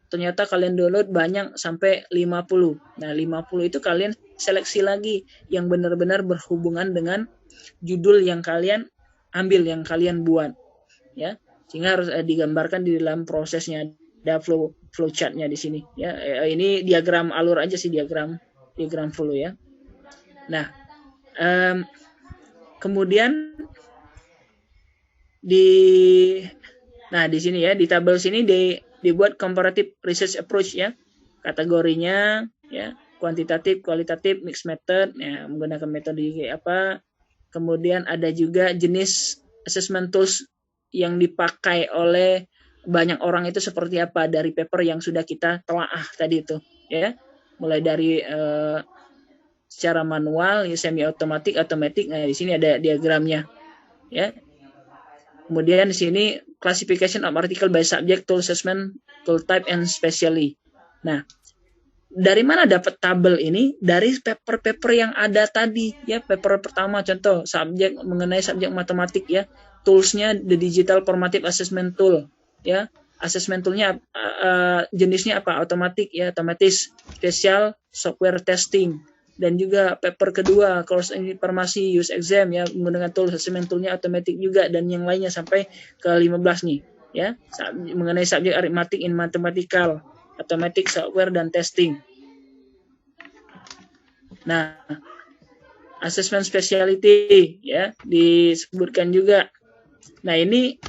ternyata kalian download banyak sampai 50. Nah, 50 itu kalian seleksi lagi yang benar-benar berhubungan dengan judul yang kalian ambil, yang kalian buat, ya. Sehingga harus digambarkan di dalam prosesnya, ada flow chartnya di sini, ya. Ini diagram alur aja sih, diagram flow, ya. Nah, kemudian di sini ya, di tabel sini dibuat comparative research approach, ya. Kategorinya, ya, kuantitatif, kualitatif, mixed method, ya, menggunakan metode apa. Kemudian ada juga jenis assessment tools yang dipakai oleh banyak orang itu seperti apa dari paper yang sudah kita telaah tadi itu, ya. Mulai dari secara manual, ya, semi otomatik, otomatik. Nah, di sini ada diagramnya, ya. Kemudian di sini classification of article by subject, tool assessment, tool type, and specially. Nah, dari mana dapat tabel ini? Dari paper-paper yang ada tadi, ya. Paper pertama contoh subjek mengenai subjek matematik, ya. Toolsnya the digital formative assessment tool, ya. Assessment toolnya jenisnya apa? Otomatik, ya, otomatis, spesial, software testing. Dan juga paper kedua course informasi use exam, ya, menggunakan tool assessment toolnya otomatik juga, dan yang lainnya sampai ke 15 nih, ya, mengenai subjek arithmetic in mathematical, automatic, software, dan testing. Nah, assessment specialty, ya, disebutkan juga. Nah, ini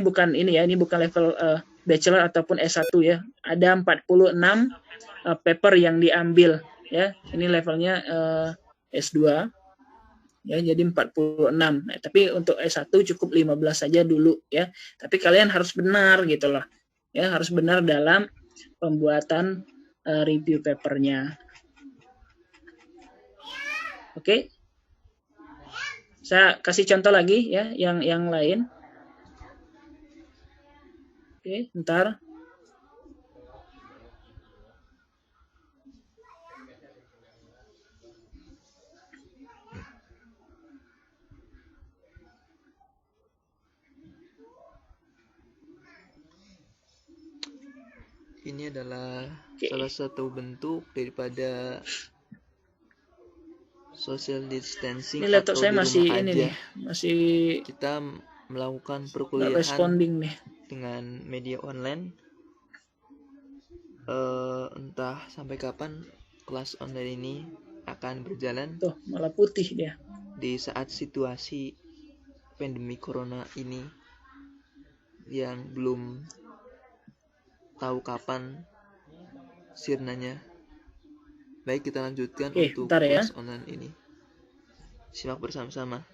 bukan ini, ya, ini bukan level bachelor ataupun S1, ya. Ada 46 paper yang diambil, ya. Ini levelnya S2, ya, jadi 46. Nah, tapi untuk S1 cukup 15 saja dulu, ya. Tapi kalian harus benar gitu loh, ya, harus benar dalam pembuatan review papernya. Oke. Saya kasih contoh lagi, ya, yang lain. Oke, bentar. Ini adalah salah satu bentuk daripada social distancing Ini laptop atau saya di masih rumah ini aja. nih, masih Kita melakukan nggak perkuliahan responding nih. dengan media online. Entah sampai kapan kelas online ini akan berjalan. Tuh, malah putih dia. Di saat situasi pandemi corona ini yang belum tahu kapan sirnanya. Baik, kita lanjutkan untuk bentar, ya. kelas online ini. Simak bersama-sama.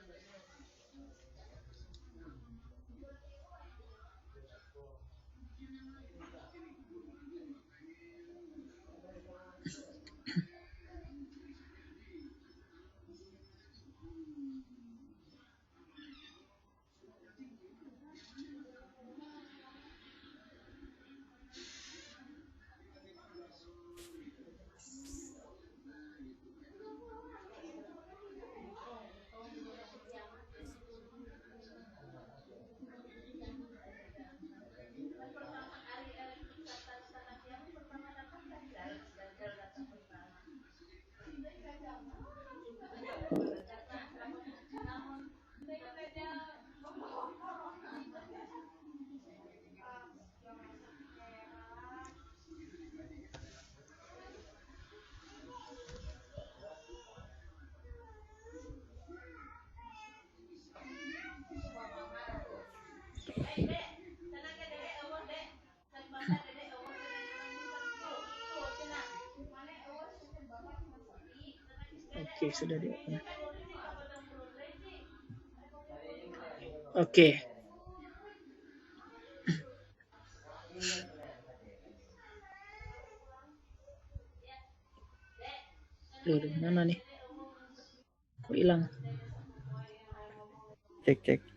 Oke, sudah di-open. Oke. Loh, mana nih? Kok hilang? Cek.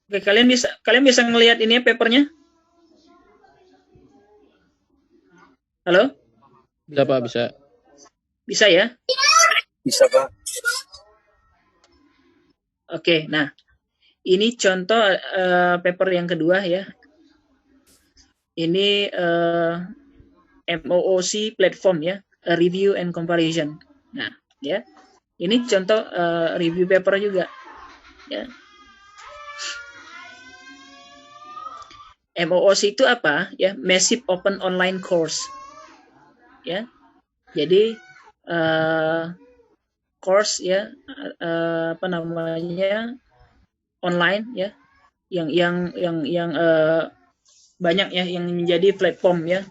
Oke, kalian bisa ngelihat ini papernya? Halo? Bisa Pak, bisa. Bisa ya? Bisa Pak. Oke, nah ini contoh paper yang kedua ya. Ini MOOC platform ya, review and comparison. Nah, ya. Ini contoh review paper juga ya. MOOC itu apa? Ya, Massive Open Online Course. Ya. Jadi course ya apa namanya online ya yang banyak ya yang menjadi platform ya.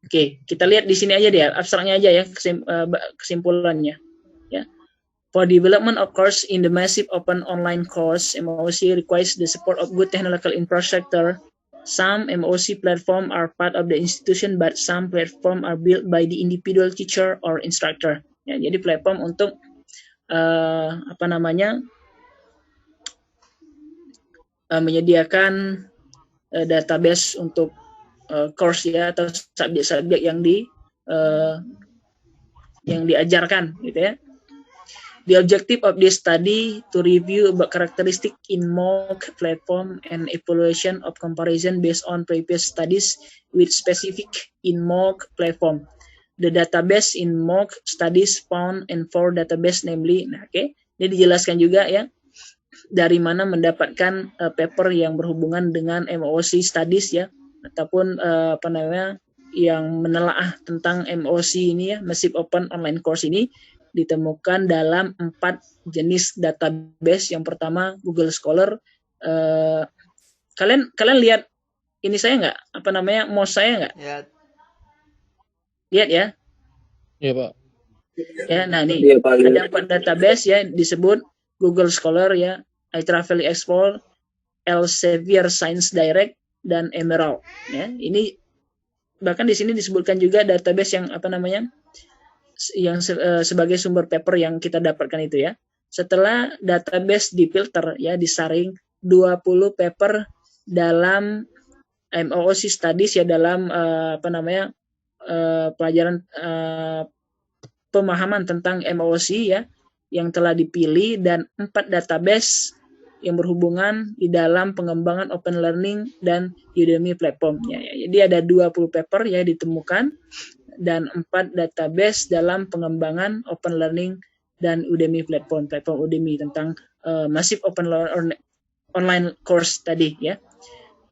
Oke, kita lihat di sini aja deh abstraknya aja ya kesimpulannya ya. For development of course in the massive open online course, MOOC requires the support of good technical infrastructure. Some MOOC platform are part of the institution, but some platform are built by the individual teacher or instructor. Ya, jadi platform untuk apa namanya menyediakan database untuk course ya atau subjek-subjek yang diajarkan gitu ya. The objective of this study to review about characteristic in MOOC platform and evaluation of comparison based on previous studies with specific in MOOC platform. The database in MOOC studies found in 4 database namely, nah oke, ini dijelaskan juga ya dari mana mendapatkan paper yang berhubungan dengan MOOC studies ya ataupun apa namanya yang menelaah tentang MOOC ini ya, Massive Open Online Course ini ditemukan dalam 4 jenis database. Yang pertama Google Scholar. Kalian lihat ini saya nggak? Apa namanya mouse saya nggak? Ya. Lihat ya? Iya Pak. Ya, nah ini Iya, Pak. ada 4 database ya disebut Google Scholar ya, iTravel Explore, Elsevier Science Direct dan Emerald. Ya, ini bahkan di sini disebutkan juga database yang apa namanya? Yang sebagai sumber paper yang kita dapatkan itu ya. Setelah database difilter ya, disaring 20 paper dalam MOOC studies ya, dalam apa namanya pelajaran pemahaman tentang MOOC ya yang telah dipilih, dan 4 database yang berhubungan di dalam pengembangan open learning dan Udemy platform ya. Jadi ada 20 paper ya ditemukan dan 4 database dalam pengembangan open learning dan Udemy platform Udemy tentang massive open online course tadi ya.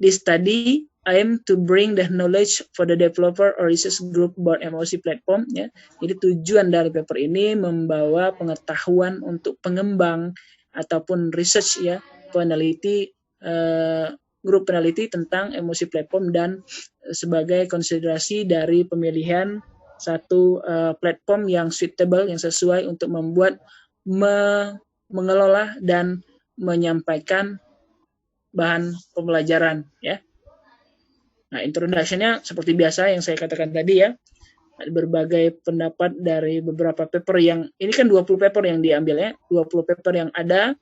This study aim to bring the knowledge for the developer or research group about MOOC platform ya. Jadi tujuan dari paper ini membawa pengetahuan untuk pengembang ataupun research ya, peneliti grup peneliti tentang MOOC platform, dan sebagai konsiderasi dari pemilihan satu platform yang suitable, yang sesuai untuk membuat mengelola dan menyampaikan bahan pembelajaran ya. Nah, introduction-nya seperti biasa yang saya katakan tadi ya. Ada berbagai pendapat dari beberapa paper yang ini kan 20 paper yang diambil ya. 20 paper yang ada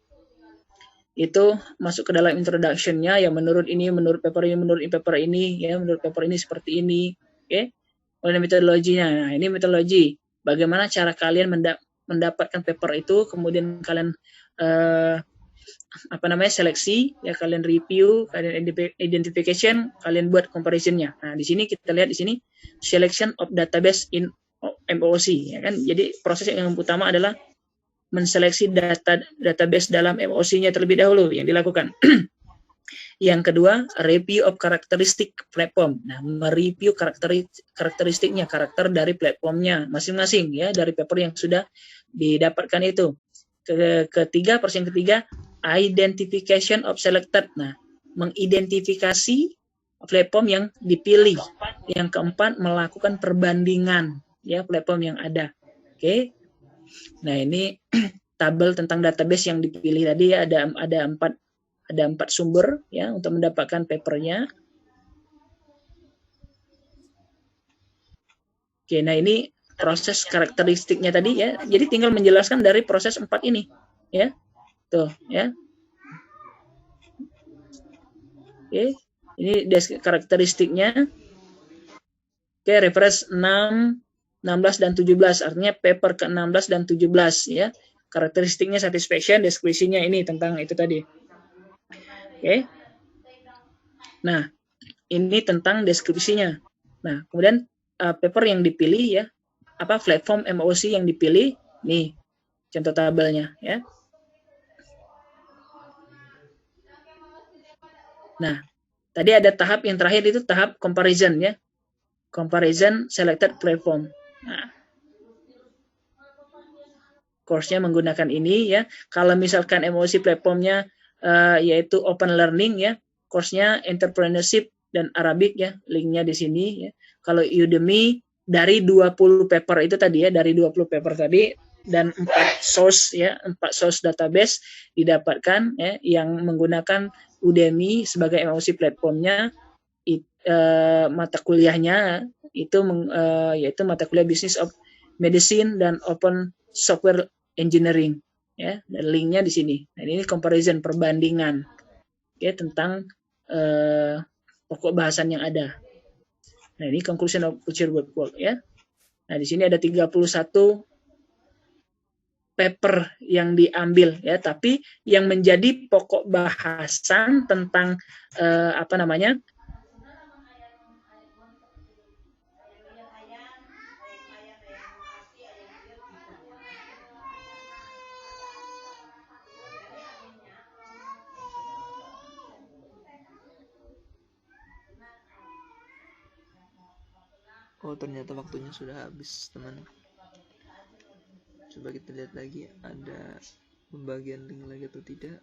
itu masuk ke dalam introduction-nya yang menurut ini, menurut paper ini, menurut paper ini ya, menurut paper ini seperti ini. Oke. Oleh metodologinya. Nah, ini metodologi. Bagaimana cara kalian mendapatkan paper itu, kemudian kalian apa namanya seleksi ya, kalian review, kalian identification, kalian buat comparison-nya. Nah, di sini kita lihat di sini selection of database in MOOC ya kan. Jadi proses yang utama adalah menseleksi database dalam MOOC-nya terlebih dahulu yang dilakukan. Yang kedua, review of characteristic platform. Nah, mereview karakteristiknya, karakter dari platformnya masing-masing ya, dari paper yang sudah didapatkan itu. Ketiga, persen ketiga, identification of selected. Nah, mengidentifikasi platform yang dipilih. Yang keempat, melakukan perbandingan ya platform yang ada. Oke. Nah, ini tabel tentang database yang dipilih tadi ya, ada 4 sumber ya untuk mendapatkan papernya. Oke, nah ini proses karakteristiknya tadi ya. Jadi tinggal menjelaskan dari proses 4 ini ya. Tuh ya. Oke. Ini karakteristiknya. Oke, refresh 6, 16 dan 17, artinya paper ke-16 dan 17 ya. Karakteristiknya satisfaction, deskripsinya ini tentang itu tadi. Oke. Nah, ini tentang deskripsinya. Nah, kemudian paper yang dipilih ya, apa platform MOC yang dipilih, nih contoh tabelnya ya. Nah, tadi ada tahap yang terakhir itu tahap comparison ya. Comparison selected platform. Nah, course-nya menggunakan ini ya. Kalau misalkan MOC platformnya yaitu open learning ya, course-nya entrepreneurship dan Arabic ya, linknya di sini ya. Kalau Udemy dari 20 paper itu tadi ya, dari 20 paper tadi dan 4 source ya, 4 source database didapatkan ya yang menggunakan Udemy sebagai MOC platformnya. Mata kuliahnya itu yaitu mata kuliah Business of Medicine dan Open Software Engineering ya, dan linknya di sini. Nah, ini comparison, perbandingan ya tentang pokok bahasan yang ada. Nah, ini conclusion of future work ya. Nah, di sini ada 31 paper yang diambil ya, tapi yang menjadi pokok bahasan tentang apa namanya? Oh, ternyata waktunya sudah habis, teman. Coba kita lihat lagi ada pembagian link lagi atau tidak.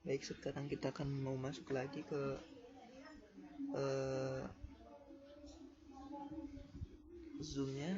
Baik, sekarang kita akan mau masuk lagi ke Zoom-nya.